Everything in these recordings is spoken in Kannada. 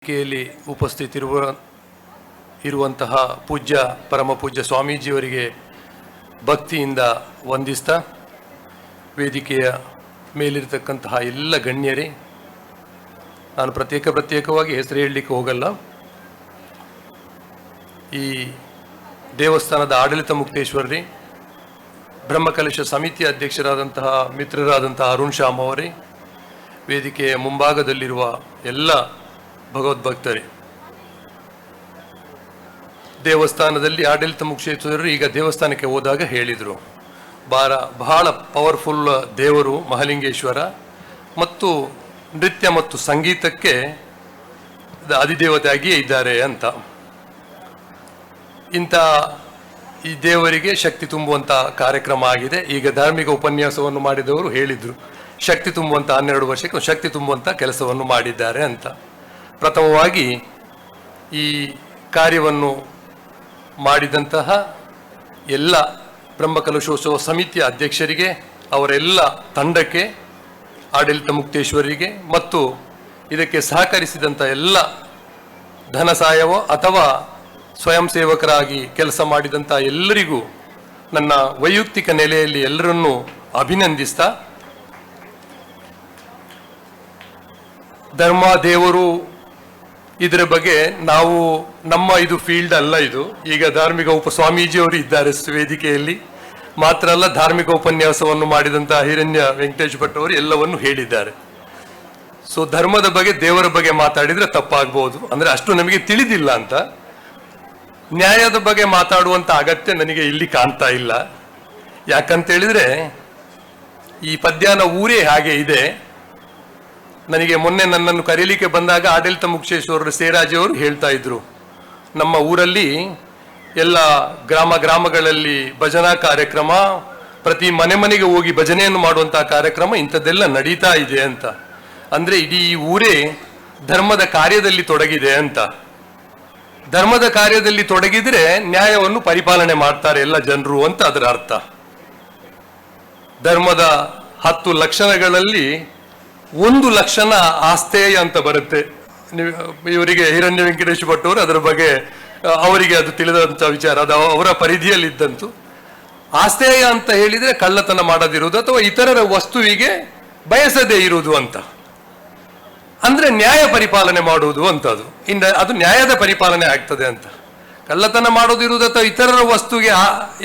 ವೇದಿಕೆಯಲ್ಲಿ ಉಪಸ್ಥಿತಿರುವಂತಹ ಪೂಜ್ಯ ಪರಮ ಪೂಜ್ಯ ಸ್ವಾಮೀಜಿಯವರಿಗೆ ಭಕ್ತಿಯಿಂದ ವಂದಿಸ್ತಾ, ವೇದಿಕೆಯ ಮೇಲಿರತಕ್ಕಂತಹ ಎಲ್ಲ ಗಣ್ಯರೇ, ನಾನು ಪ್ರತ್ಯೇಕವಾಗಿ ಹೆಸರು ಹೇಳಲಿಕ್ಕೆ ಹೋಗಲ್ಲ. ಈ ದೇವಸ್ಥಾನದ ಆಡಳಿತ ಮುಕ್ತೇಶ್ವರರೇ, ಬ್ರಹ್ಮಕಲಶ ಸಮಿತಿಯ ಅಧ್ಯಕ್ಷರಾದಂತಹ ಮಿತ್ರರಾದಂತಹ ಅರುಣ್ ಶ್ಯಾಮ್ ಅವರೇ, ವೇದಿಕೆಯ ಮುಂಭಾಗದಲ್ಲಿರುವ ಎಲ್ಲ ಭಗವದ್ಭಕ್ತರೇ, ದೇವಸ್ಥಾನದಲ್ಲಿ ಆಡಳಿತ ಮುಖ್ಯಸ್ಥರು ಈಗ ದೇವಸ್ಥಾನಕ್ಕೆ ಹೋದಾಗ ಹೇಳಿದರು, ಬಹಳ ಪವರ್ಫುಲ್ ದೇವರು ಮಹಾಲಿಂಗೇಶ್ವರ ಮತ್ತು ನೃತ್ಯ ಮತ್ತು ಸಂಗೀತಕ್ಕೆ ಅಧಿದೇವತೆಯಾಗಿಯೇ ಇದ್ದಾರೆ ಅಂತ. ಇಂಥ ಈ ದೇವರಿಗೆ ಶಕ್ತಿ ತುಂಬುವಂಥ ಕಾರ್ಯಕ್ರಮ ಆಗಿದೆ. ಈಗ ಧಾರ್ಮಿಕ ಉಪನ್ಯಾಸವನ್ನು ಮಾಡಿದವರು ಹೇಳಿದರು, ಶಕ್ತಿ ತುಂಬುವಂಥ 12 ವರ್ಷಕ್ಕೆ ಶಕ್ತಿ ತುಂಬುವಂಥ ಕೆಲಸವನ್ನು ಮಾಡಿದ್ದಾರೆ ಅಂತ. ಪ್ರಥಮವಾಗಿ ಈ ಕಾರ್ಯವನ್ನು ಮಾಡಿದಂತಹ ಎಲ್ಲ ಬ್ರಹ್ಮಕಲಶೋತ್ಸವ ಸಮಿತಿಯ ಅಧ್ಯಕ್ಷರಿಗೆ, ಅವರೆಲ್ಲ ತಂಡಕ್ಕೆ, ಆಡಳಿತ ಮುಕ್ತೇಶ್ವರಿಗೆ ಮತ್ತು ಇದಕ್ಕೆ ಸಹಕರಿಸಿದಂಥ ಎಲ್ಲ ಧನ ಸಹಾಯವೋ ಅಥವಾ ಸ್ವಯಂ ಸೇವಕರಾಗಿ ಕೆಲಸ ಮಾಡಿದಂಥ ಎಲ್ಲರಿಗೂ ನನ್ನ ವೈಯಕ್ತಿಕ ನೆಲೆಯಲ್ಲಿ ಎಲ್ಲರನ್ನೂ ಅಭಿನಂದಿಸ್ತಾ, ಧರ್ಮ ದೇವರು ಇದರ ಬಗ್ಗೆ ನಾವು ಇದು ಫೀಲ್ಡ್ ಅಲ್ಲ. ಇದು ಈಗ ಧಾರ್ಮಿಕ ಸ್ವಾಮೀಜಿಯವರು ಇದ್ದಾರೆ ವೇದಿಕೆಯಲ್ಲಿ, ಮಾತ್ರ ಅಲ್ಲ ಧಾರ್ಮಿಕ ಉಪನ್ಯಾಸವನ್ನು ಮಾಡಿದಂತಹ ಹಿರಣ್ಯ ವೆಂಕಟೇಶ್ ಭಟ್ ಅವರು ಎಲ್ಲವನ್ನು ಹೇಳಿದ್ದಾರೆ. ಸೊ ಧರ್ಮದ ಬಗ್ಗೆ ದೇವರ ಬಗ್ಗೆ ಮಾತಾಡಿದ್ರೆ ತಪ್ಪಾಗ್ಬೋದು, ಅಂದ್ರೆ ಅಷ್ಟು ನಮಗೆ ತಿಳಿದಿಲ್ಲ ಅಂತ. ನ್ಯಾಯದ ಬಗ್ಗೆ ಮಾತಾಡುವಂತ ಅಗತ್ಯ ನನಗೆ ಇಲ್ಲಿ ಕಾಣ್ತಾ ಇಲ್ಲ. ಯಾಕಂತೇಳಿದ್ರೆ ಈ ಪದ್ಯನ ಊರೇ ಹಾಗೆ ಇದೆ. ನನಗೆ ಮೊನ್ನೆ ನನ್ನನ್ನು ಕರೀಲಿಕ್ಕೆ ಬಂದಾಗ ಆಡಳಿತ ಮುಖ್ಯೇಶ್ವರರು ಸೇರಾಜಿಯವರು ಹೇಳ್ತಾ ಇದ್ರು, ನಮ್ಮ ಊರಲ್ಲಿ ಎಲ್ಲ ಗ್ರಾಮಗಳಲ್ಲಿ ಭಜನಾ ಕಾರ್ಯಕ್ರಮ, ಪ್ರತಿ ಮನೆಗೆ ಹೋಗಿ ಭಜನೆಯನ್ನು ಮಾಡುವಂತಹ ಕಾರ್ಯಕ್ರಮ ಇಂಥದ್ದೆಲ್ಲ ನಡೀತಾ ಇದೆ ಅಂತ. ಅಂದ್ರೆ ಇಡೀ ಊರೇ ಧರ್ಮದ ಕಾರ್ಯದಲ್ಲಿ ತೊಡಗಿದೆ ಅಂತ. ಧರ್ಮದ ಕಾರ್ಯದಲ್ಲಿ ತೊಡಗಿದ್ರೆ ನ್ಯಾಯವನ್ನು ಪರಿಪಾಲನೆ ಮಾಡ್ತಾರೆ ಎಲ್ಲ ಜನರು ಅಂತ ಅದರ ಅರ್ಥ. ಧರ್ಮದ 10 ಲಕ್ಷಣಗಳಲ್ಲಿ 1 ಲಕ್ಷಣ ಆಸ್ತೇಯ ಅಂತ ಬರುತ್ತೆ. ಇವರಿಗೆ ಹಿರಣ್ಯ ವೆಂಕಟೇಶ್ ಭಟ್ ಅವರು ಅದರ ಬಗ್ಗೆ ಅವರಿಗೆ ಅದು ತಿಳಿದಂತ ವಿಚಾರ, ಅದು ಅವರ ಪರಿಧಿಯಲ್ಲಿದ್ದಂತು. ಆಸ್ತೇಯ ಅಂತ ಹೇಳಿದ್ರೆ ಕಳ್ಳತನ ಮಾಡದಿರುವುದು ಅಥವಾ ಇತರರ ವಸ್ತುವಿಗೆ ಬಯಸದೇ ಇರುವುದು ಅಂತ. ಅಂದ್ರೆ ನ್ಯಾಯ ಪರಿಪಾಲನೆ ಮಾಡುವುದು ಅಂತ. ಅದು ನ್ಯಾಯದ ಪರಿಪಾಲನೆ ಆಗ್ತದೆ ಅಂತ. ಕಳ್ಳತನ ಮಾಡೋದಿರುವುದು ಅಥವಾ ಇತರರ ವಸ್ತುಗೆ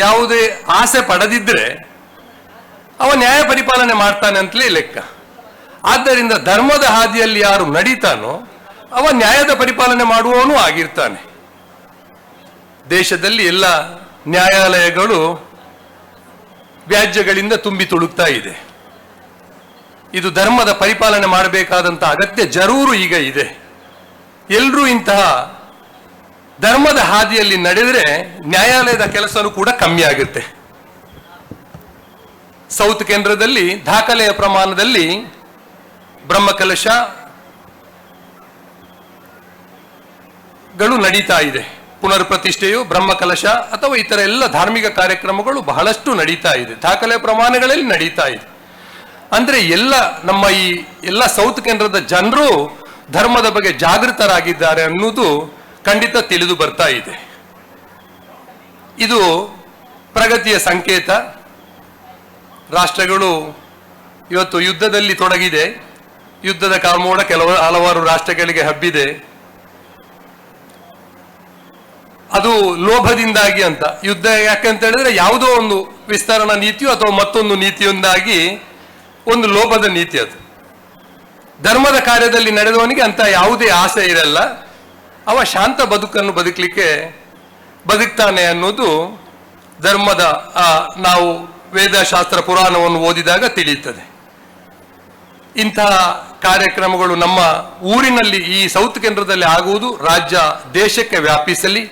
ಯಾವುದೇ ಆಸೆ ಪಡೆದಿದ್ರೆ ಅವ ನ್ಯಾಯ ಪರಿಪಾಲನೆ ಮಾಡ್ತಾನೆ ಅಂತಲೇ ಲೆಕ್ಕ. ಆದ್ದರಿಂದ ಧರ್ಮದ ಹಾದಿಯಲ್ಲಿ ಯಾರು ನಡೀತಾನೋ ಅವ ನ್ಯಾಯದ ಪರಿಪಾಲನೆ ಮಾಡುವವನು ಆಗಿರ್ತಾನೆ. ದೇಶದಲ್ಲಿ ಎಲ್ಲ ನ್ಯಾಯಾಲಯಗಳು ವ್ಯಾಜ್ಯಗಳಿಂದ ತುಂಬಿ ತುಳುಕ್ತಾ ಇದೆ. ಇದು ಧರ್ಮದ ಪರಿಪಾಲನೆ ಮಾಡಬೇಕಾದಂತ ಅಗತ್ಯ ಜರೂರು ಈಗ ಇದೆ. ಎಲ್ಲರೂ ಇಂತಹ ಧರ್ಮದ ಹಾದಿಯಲ್ಲಿ ನಡೆದರೆ ನ್ಯಾಯಾಲಯದ ಕೆಲಸನೂ ಕೂಡ ಕಮ್ಮಿ ಆಗುತ್ತೆ. ಸೌತ್ ಕೇಂದ್ರದಲ್ಲಿ ದಾಖಲೆಯ ಪ್ರಮಾಣದಲ್ಲಿ ಬ್ರಹ್ಮಕಲಶಗಳು ನಡೀತಾ ಇದೆ. ಪುನರ್ ಪ್ರತಿಷ್ಠೆಯು, ಬ್ರಹ್ಮಕಲಶ ಅಥವಾ ಇತರ ಎಲ್ಲ ಧಾರ್ಮಿಕ ಕಾರ್ಯಕ್ರಮಗಳು ಬಹಳಷ್ಟು ನಡೀತಾ ಇದೆ, ದಾಖಲೆಯ ಪ್ರಮಾಣಗಳಲ್ಲಿ ನಡೀತಾ ಇದೆ. ಅಂದ್ರೆ ನಮ್ಮ ಈ ಎಲ್ಲ ಸೌತ್ ಕೇಂದ್ರದ ಜನರು ಧರ್ಮದ ಬಗ್ಗೆ ಜಾಗೃತರಾಗಿದ್ದಾರೆ ಅನ್ನೋದು ಖಂಡಿತ ತಿಳಿದು ಬರ್ತಾ ಇದೆ. ಇದು ಪ್ರಗತಿಯ ಸಂಕೇತ. ರಾಷ್ಟ್ರಗಳು ಇವತ್ತು ಯುದ್ಧದಲ್ಲಿ ತೊಡಗಿದೆ. ಯುದ್ಧದ ಕಾಮೋಡ ಹಲವಾರು ರಾಷ್ಟ್ರಗಳಿಗೆ ಹಬ್ಬಿದೆ. ಅದು ಲೋಭದಿಂದಾಗಿ ಅಂತ. ಯುದ್ಧ ಯಾಕಂತ ಹೇಳಿದ್ರೆ ಯಾವುದೋ ಒಂದು ವಿಸ್ತರಣಾ ನೀತಿಯೋ ಅಥವಾ ಮತ್ತೊಂದು ನೀತಿಯೊಂದಾಗಿ ಒಂದು ಲೋಭದ ನೀತಿ ಅದು. ಧರ್ಮದ ಕಾರ್ಯದಲ್ಲಿ ನಡೆದವನಿಗೆ ಅಂತ ಯಾವುದೇ ಆಸೆ ಇರಲ್ಲ. ಅವ ಶಾಂತ ಬದುಕನ್ನು ಬದುಕ್ತಾನೆ ಅನ್ನೋದು ಧರ್ಮದ ನಾವು ವೇದಶಾಸ್ತ್ರ ಪುರಾಣವನ್ನು ಓದಿದಾಗ ತಿಳಿಯುತ್ತದೆ. ಇಂತಹ ಕಾರ್ಯಕ್ರಮಗಳು ನಮ್ಮ ಊರಿನಲ್ಲಿ ಈ ಸೌತ್ ಕೇಂದ್ರದಲ್ಲಿ ಆಗುವುದು ರಾಜ್ಯ ದೇಶಕ್ಕೆ ವ್ಯಾಪಿಸಲಿ,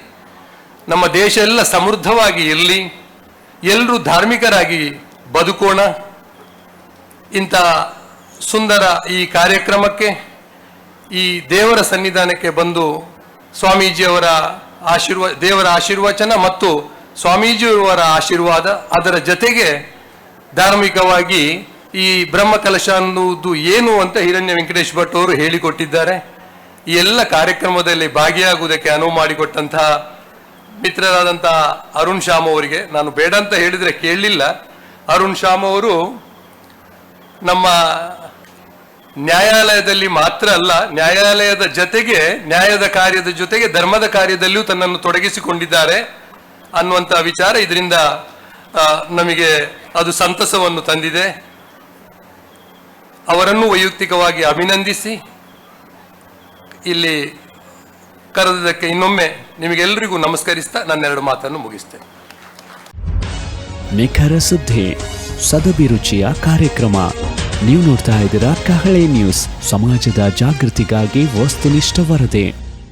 ನಮ್ಮ ದೇಶ ಎಲ್ಲ ಸಮೃದ್ಧವಾಗಿ ಇರಲಿ, ಎಲ್ಲರೂ ಧಾರ್ಮಿಕರಾಗಿ ಬದುಕೋಣ. ಇಂಥ ಸುಂದರ ಈ ಕಾರ್ಯಕ್ರಮಕ್ಕೆ, ಈ ದೇವರ ಸನ್ನಿಧಾನಕ್ಕೆ ಬಂದು ಸ್ವಾಮೀಜಿಯವರ ದೇವರ ಆಶೀರ್ವಚನ ಮತ್ತು ಸ್ವಾಮೀಜಿಯವರ ಆಶೀರ್ವಾದ, ಅದರ ಜೊತೆಗೆ ಧಾರ್ಮಿಕವಾಗಿ ಈ ಬ್ರಹ್ಮಕಲಶ ಅನ್ನುವುದು ಏನು ಅಂತ ಹಿರಣ್ಯ ವೆಂಕಟೇಶ್ ಭಟ್ ಅವರು ಹೇಳಿಕೊಟ್ಟಿದ್ದಾರೆ. ಈ ಎಲ್ಲ ಕಾರ್ಯಕ್ರಮದಲ್ಲಿ ಭಾಗಿಯಾಗುವುದಕ್ಕೆ ಅನುವು ಮಾಡಿಕೊಟ್ಟಂತಹ ಮಿತ್ರರಾದಂತಹ ಅರುಣ್ ಶ್ಯಾಮ್ ಅವರಿಗೆ ನಾನು ಬೇಡ ಅಂತ ಹೇಳಿದರೆ ಕೇಳಲಿಲ್ಲ. ಅರುಣ್ ಶ್ಯಾಮ್ ಅವರು ನಮ್ಮ ನ್ಯಾಯಾಲಯದಲ್ಲಿ ಮಾತ್ರ ಅಲ್ಲ, ನ್ಯಾಯಾಲಯದ ಜೊತೆಗೆ, ನ್ಯಾಯದ ಕಾರ್ಯದ ಜೊತೆಗೆ ಧರ್ಮದ ಕಾರ್ಯದಲ್ಲಿಯೂ ತನ್ನನ್ನು ತೊಡಗಿಸಿಕೊಂಡಿದ್ದಾರೆ ಅನ್ನುವಂಥ ವಿಚಾರ ಇದರಿಂದ ನಮಗೆ ಅದು ಸಂತಸವನ್ನು ತಂದಿದೆ. ಅವರನ್ನು ವೈಯಕ್ತಿಕವಾಗಿ ಅಭಿನಂದಿಸಿ ಇಲ್ಲಿ ಕರೆದಕ್ಕೆ ಇನ್ನೊಮ್ಮೆ ನಿಮಗೆಲ್ಲರಿಗೂ ನಮಸ್ಕರಿಸ್ತಾ ನನ್ನೆರಡು ಮಾತನ್ನು ಮುಗಿಸ್ತೇನೆ. ನಿಖರ ಸುದ್ದಿ, ಸದಭಿರುಚಿಯ ಕಾರ್ಯಕ್ರಮ. ನೀವು ನೋಡ್ತಾ ಇದ್ದೀರಾ ಕಹಳೆ ನ್ಯೂಸ್, ಸಮಾಜದ ಜಾಗೃತಿಗಾಗಿ ವಸ್ತುನಿಷ್ಠ ವರದಿ.